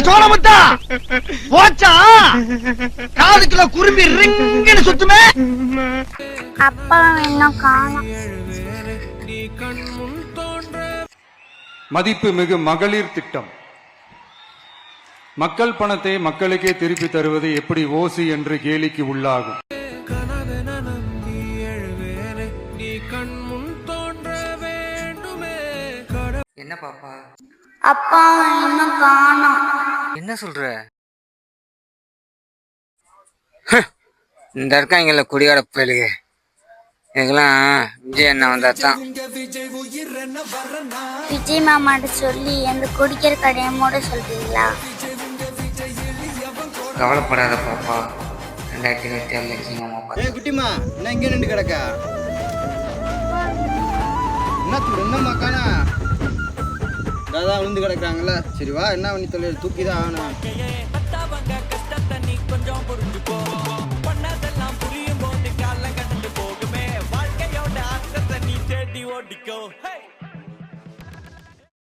சோழமுத்தா போச்சா காதுக்குள்ள குரும்பி ரிங்குன்னு சுத்துமே. அப்பா இன்னும் காணோம். மதிப்பு மிகு மகளிர் திட்டம். மக்கள் பணத்தை மக்களுக்கே திருப்பி தருவது எப்படி ஓசி என்று கேலிக்கு உள்ளாகும். என்ன பாப்பா? அப்பா இன்னும் காணோம். என்ன சொல்ற? இந்த இருக்காங்கல்ல குடியார பயலுக, இதுக்கெல்லாம் விஜய் அண்ணா வந்தாதான். விஜய் மாமாட்ட சொல்லி அந்த குடிக்கிற கடையை மூட சொல்றீங்களா? கவலைப்படாத பாப்பா, 2027 விஜய் மாமா பார்த்து. குட்டிமா என்ன இங்கே நின்று கிடக்கா? என்னம்மா காணா? அதான் விழுந்து கிடக்குறாங்கல்ல. சரி வா, என்ன பண்ணி தொழில் தூக்கிதான் ஆகணும். கொஞ்சம் புரிஞ்சுக்கோ, பண்ணதெல்லாம் புரியும் போது காலம் கடந்து போகுமே, வாழ்க்கையோட அர்த்தத்தை நீ தேடி ஓடிக்கோ.